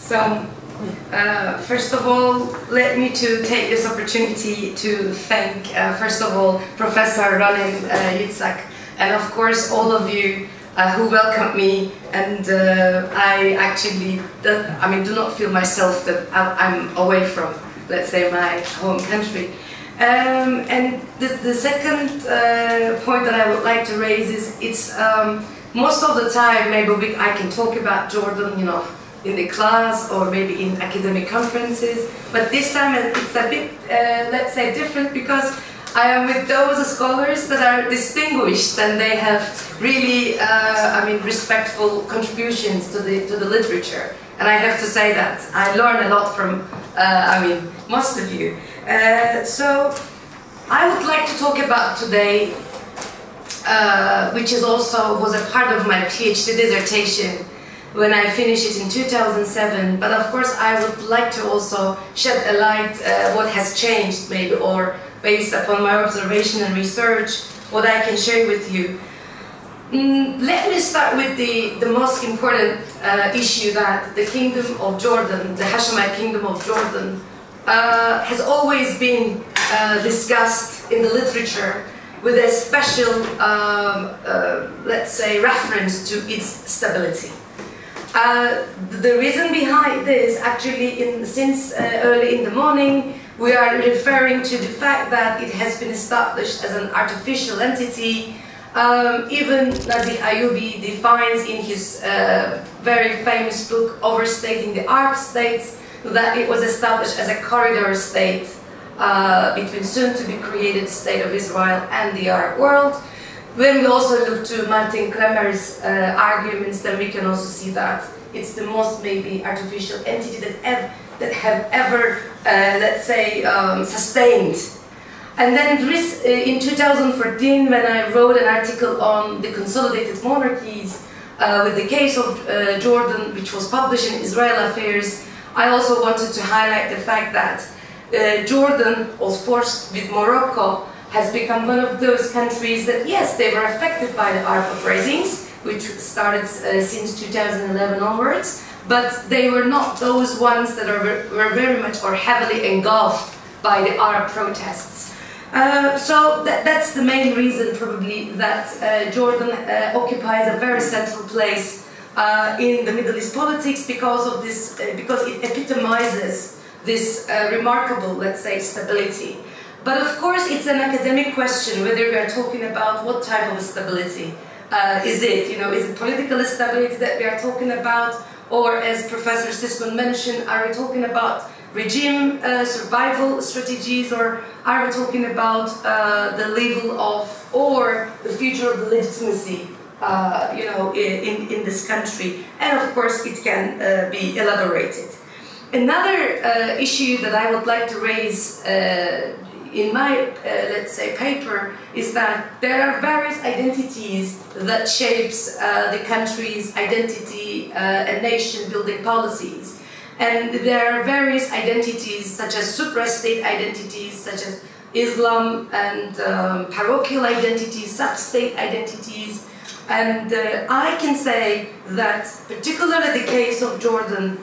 So, first of all, let me to take this opportunity to thank, first of all, Professor Ronen Yitzhak, and of course all of you who welcomed me. And I actually, do not feel myself that I'm away from, let's say, my home country. And the second point that I would like to raise is it's most of the time maybe I can talk about Jordan, you know, in the class or maybe in academic conferences, but this time it's a bit, let's say, different because I am with those scholars that are distinguished and they have really, respectful contributions to the literature. And I have to say that I learn a lot from, most of you. So I would like to talk about today, which is also was a part of my PhD dissertation when I finished it in 2007. But of course, I would like to also shed a light what has changed, maybe, or based upon my observation and research, what I can share with you. Let me start with the most important issue that the Kingdom of Jordan, the Hashemite Kingdom of Jordan, has always been discussed in the literature with a special, let's say, reference to its stability. The reason behind this, actually, since early in the morning, we are referring to the fact that it has been established as an artificial entity. Even Nazih Ayubi defines in his very famous book, Overstating the Arab States, that it was established as a corridor state between soon-to-be-created state of Israel and the Arab world. When we also look to Martin Kremer's arguments, then we can also see that it's the most maybe artificial entity that have ever, let's say, sustained. And then in 2014, when I wrote an article on the consolidated monarchies with the case of Jordan, which was published in Israel Affairs, I also wanted to highlight the fact that Jordan, of course, with Morocco, has become one of those countries that, yes, they were affected by the Arab uprisings, which started since 2011 onwards, but they were not those ones that were very much or heavily engulfed by the Arab protests. So that's the main reason, probably, that Jordan occupies a very central place in the Middle East politics because of this, because it epitomizes this remarkable, let's say, stability. But of course, it's an academic question whether we are talking about what type of stability is it. You know, is it political stability that we are talking about, or as Professor Sisman mentioned, are we talking about regime survival strategies, or are we talking about the level of or the future of the legitimacy, in this country? And of course, it can be elaborated. Another issue that I would like to raise in my, let's say, paper is that there are various identities that shapes the country's identity and nation-building policies. And there are various identities, such as supra-state identities, such as Islam, and parochial identities, sub-state identities. And I can say that, particularly the case of Jordan,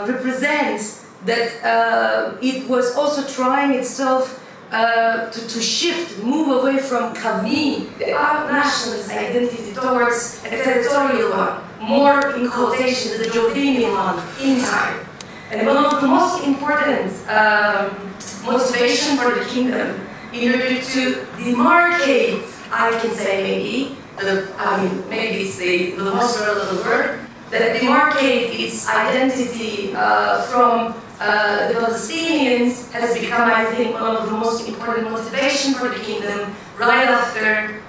represents that it was also trying itself to shift, move away from Kavni, the Arab nationalist identity, towards a territorial one, more in quotation, the Jordanian one, in time. And one of the most important motivation for the kingdom, in order to demarcate, I can say maybe, maybe it's the most relevant word, that demarcate its identity from the Palestinians has become, I think, one of the most important motivation for the kingdom, right after,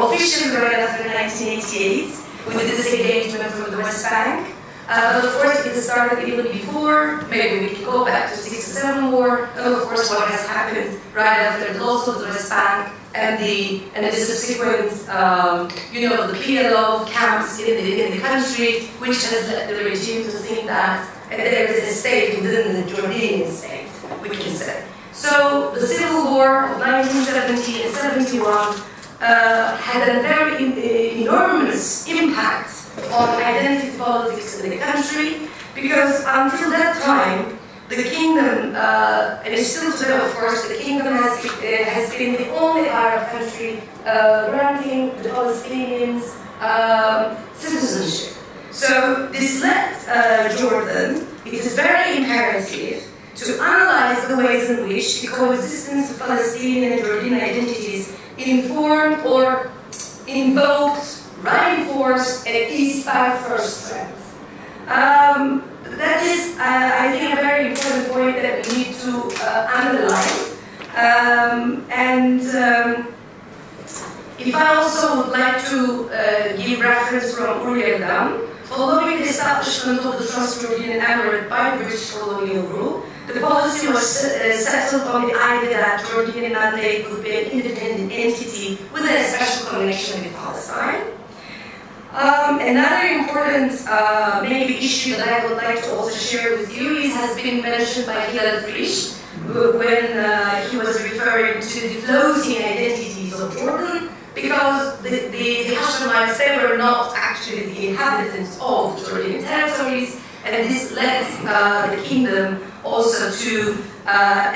officially right after 1988, with the disengagement from the West Bank. But of course, it started even before. Maybe we can go back to the 6-7 war, and of course, what has happened right after the loss of the West Bank and the subsequent, the PLO camps in the country, which has led the regime to think that there is a state within the Jordanian state, we can say. So the civil war of 1970 and 71 had a very enormous impact on identity politics in the country, because until that time, the kingdom, and still today, of course, the kingdom has been the only Arab country granting the Palestinians citizenship. So this led Jordan, it is very imperative to analyze the ways in which the coexistence of Palestinian and Jordanian identities informed or invoked, reinforced, an East Bank first trend. That is, I think, a very important point that we need to underline. If I also would like to give reference from Uri Eldam, following the establishment of the Transjordanian Emirate by British colonial rule, the policy was settled on the idea that Jordanian mandate would be an independent entity with a special connection with Palestine. Another important maybe issue that I would like to also share with you has been mentioned by Hilal Frisch when he was referring to the floating identities of Jordan, because the Hashemites, they were not actually the inhabitants of Jordanian territories, and this led the kingdom also to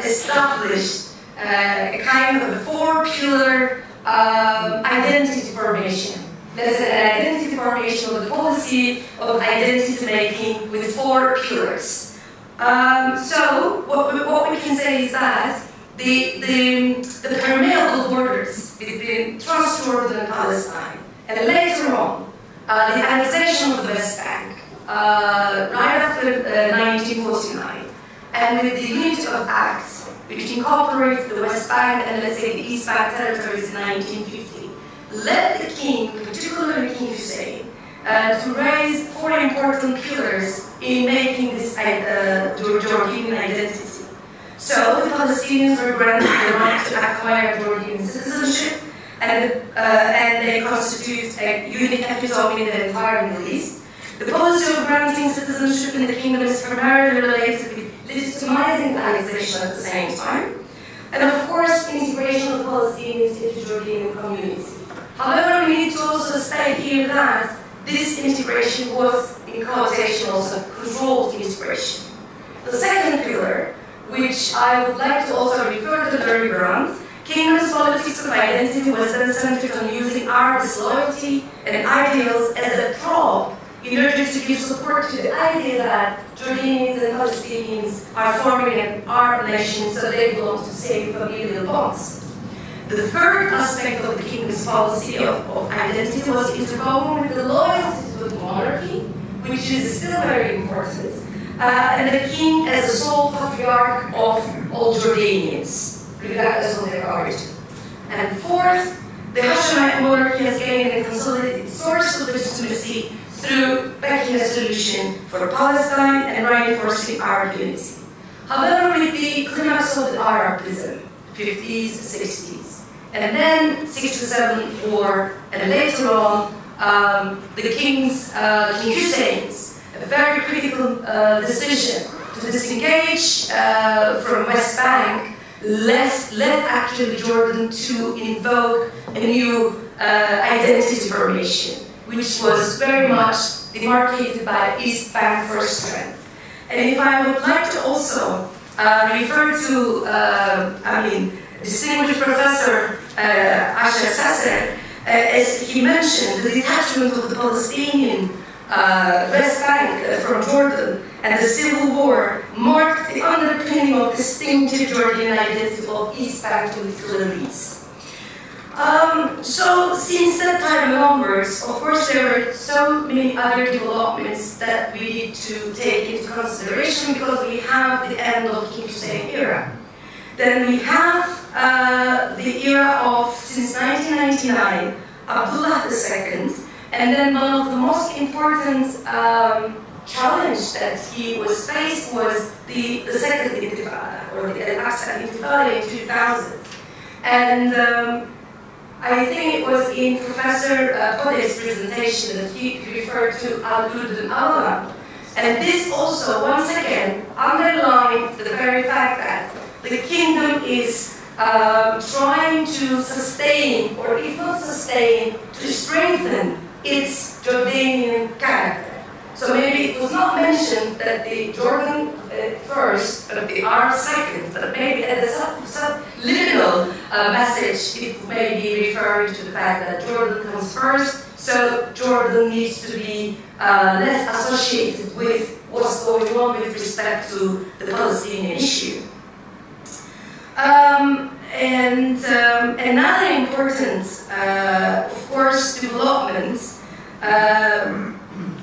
establish a kind of a four-pillar identity formation. There's an identity formation of the policy of identity making with four pillars. So what we can say is that the permeable borders between Transjordan and Palestine, and later on the annexation of the West Bank right after 1949, and with the Unity of Acts, which incorporated the West Bank and, let's say, the East Bank territories in 1950, led the king, particularly King Hussein, to raise four important pillars in making this Jordanian identity. So the Palestinians were granted the right to acquire Jordanian citizenship, and they constitute a unique epitome in the entire Middle East. The policy of granting citizenship in the kingdom is primarily related with legitimizing the annexation at the same time, and of course, integration of the Palestinians into the Jordanian community. However, we need to also state here that this integration was, in quotation, also controlled integration. The second pillar, which I would like to also refer to Larry Grant, kingdom's politics of identity was then centered on using Arab disloyalty and ideals as a prop in order to give support to the idea that Jordanians and Palestinians are forming an Arab nation, so they belong to the same familial bonds. The third aspect of the kingdom's policy of identity was interwoven with the loyalty to the monarchy, which is still very important, and the king as the sole patriarch of all Jordanians, regardless of their origin. And fourth, the Hashemite monarchy has gained and consolidated its source of legitimacy through backing a solution for Palestine and reinforcing Arab unity. However, with the climax of the Arabism, 50s, 60s, and then 67 war, and later on, King Hussein's very critical decision to disengage from West Bank led actually Jordan to invoke a new identity formation, which was very much demarcated by East Bank first trend. And if I would like to also refer to, distinguished Professor Asher Sasser, as he mentioned, the detachment of the Palestinian West Bank from Jordan and the civil war marked the underpinning of distinctive Jordanian identity of East Bank political elites. So since that time onwards, of course, there were so many other developments that we need to take into consideration, because we have the end of King Hussein era. Then we have the era of, since 1999, Abdullah II, and then one of the most important challenge that he was faced was the second Intifada, or the Al-Aqsa Intifada in 2000. And I think it was in Professor Podes's presentation that he referred to Al-Qud al-Awwal. And this also, once again, underlined the very fact that the kingdom is trying to sustain, or if not sustain, to strengthen its Jordanian character. So maybe it was not mentioned that the Jordan first, but the Arab second, but maybe at the subliminal message it may be referring to the fact that Jordan comes first, so Jordan needs to be less associated with what's going on with respect to the Palestinian issue. And another important, of course, development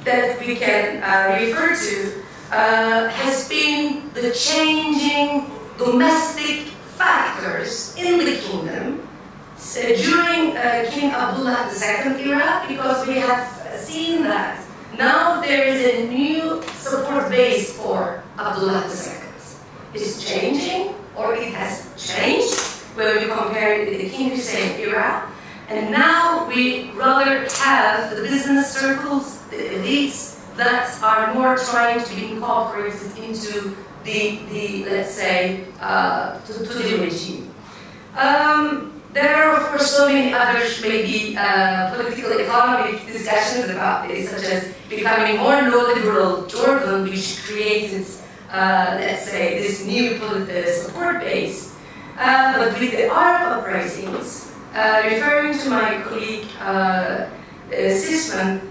that we can refer to has been the changing domestic factors in the kingdom during King Abdullah II era, because we have seen that now there is a new support base for Abdullah II. It's changing, or it has changed when we compare it with the King Hussein era. And now we rather have the business circles, the elites, that are more trying to be incorporated into the let's say, to the regime. There are, of course, so many other maybe political economic discussions about this, such as becoming more neoliberal Jordan, which created, let's say, this new political support base. But with the Arab uprisings, referring to my colleague Sisman,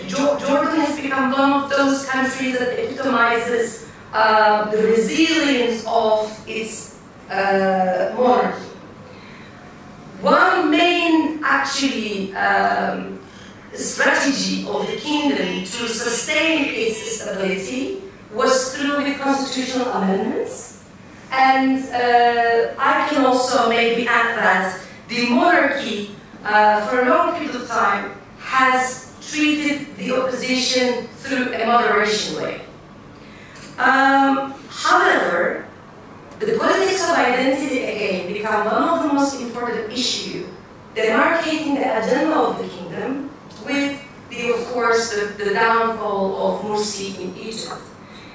Jordan has become one of those countries that epitomizes the resilience of its monarchy. One main, actually, strategy of the kingdom to sustain its stability was through the constitutional amendments. And I can also maybe add that the monarchy, for a long period of time, has treated the opposition through a moderation way. However, the politics of identity again become one of the most important issues, demarcating the agenda of the kingdom with of course, the downfall of Morsi in Egypt.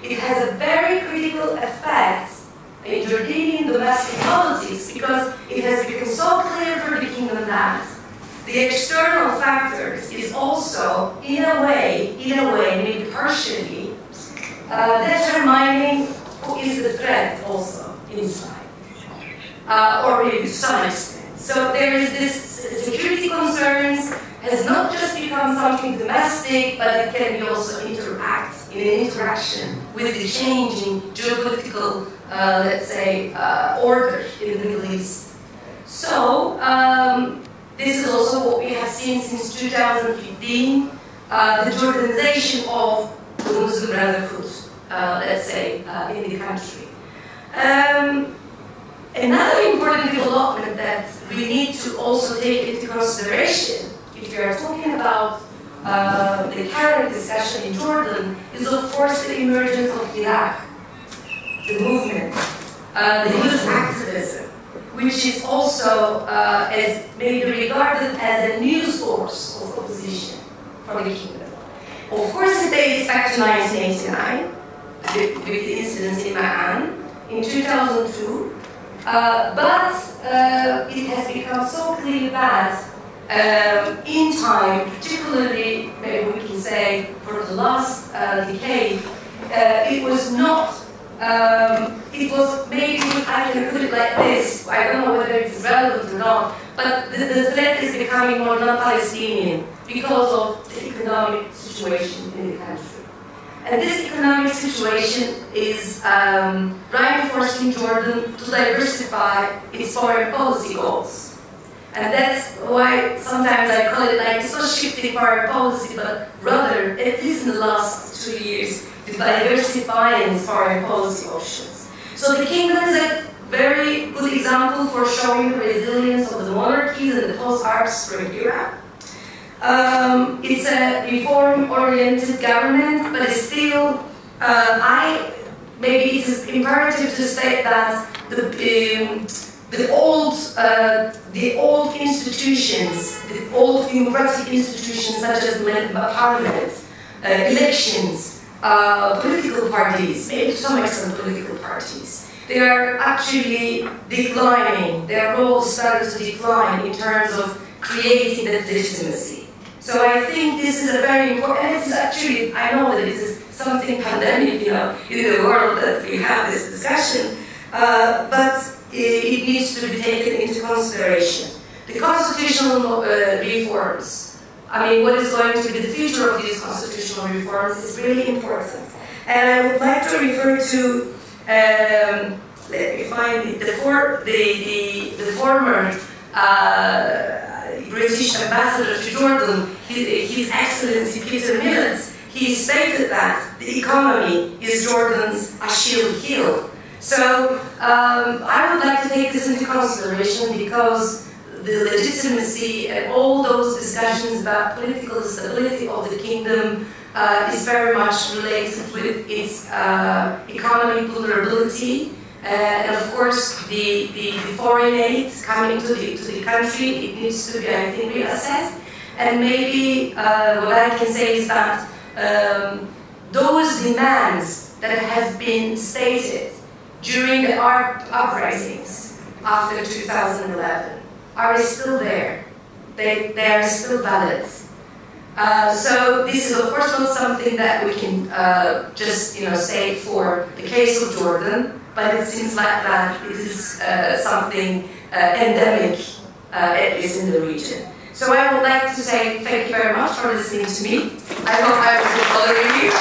It has a very critical effect in Jordanian domestic politics, because it has become so clear for the kingdom that the external factors is also, in a way, maybe partially, determining who is the threat also inside, or maybe to some extent. So there is this security concerns has not just become something domestic, but it can be also interact in an interaction with the changing geopolitical, let's say, order in the Middle East. So this is also what we have seen since 2015, the Jordanization of the Muslim Brotherhood, let's say, in the country. Another important development that we need to also take into consideration, if we are talking about the current discussion in Jordan, is of course the emergence of Iraq, the movement, the youth activism, which is also maybe regarded as a new source of opposition for the kingdom. Of course, it dates back to 1989, with the incidents in Ma'an, in 2002, but it has become so clear that in time, particularly, maybe we can say, for the last decade, it was not, it was maybe, I can put it like this, I don't know whether it's relevant or not, but the threat is becoming more non-Palestinian because of the economic situation in the country. And this economic situation is reinforcing Jordan to diversify its foreign policy goals. And that's why sometimes I call it like, it's not shifting foreign policy, but rather, at least in the last 2 years, the diversifying foreign policy options. So the kingdom is a very good example for showing the resilience of the monarchies and the post-Arab Spring era. It's a reform-oriented government, but it's still, maybe it is imperative to say that the old institutions, the old democratic institutions such as parliament, elections, political parties, maybe to some extent political parties, they are actually declining. Their role started to decline in terms of creating that legitimacy. So I think this is a very important, and this is actually, I know that this is something pandemic, you know, in the world that we have this discussion, but it needs to be taken into consideration. The constitutional reforms, I mean, what is going to be the future of these constitutional reforms is really important. And I would like to refer to, let me find it, the former British ambassador to Jordan, His Excellency Peter Millett. He stated that the economy is Jordan's Achilles heel. So I would like to take this into consideration because the legitimacy and all those discussions about political stability of the kingdom is very much related with its economic vulnerability. And of course, the foreign aid coming to the country, it needs to be, I think, reassessed. And maybe what I can say is that those demands that have been stated during the uprisings after 2011 are still there. They are still valid. So this is of course not something that we can just say for the case of Jordan, but it seems like that it is something endemic, at least in the region. So I would like to say thank you very much for listening to me. I hope I was bothering you.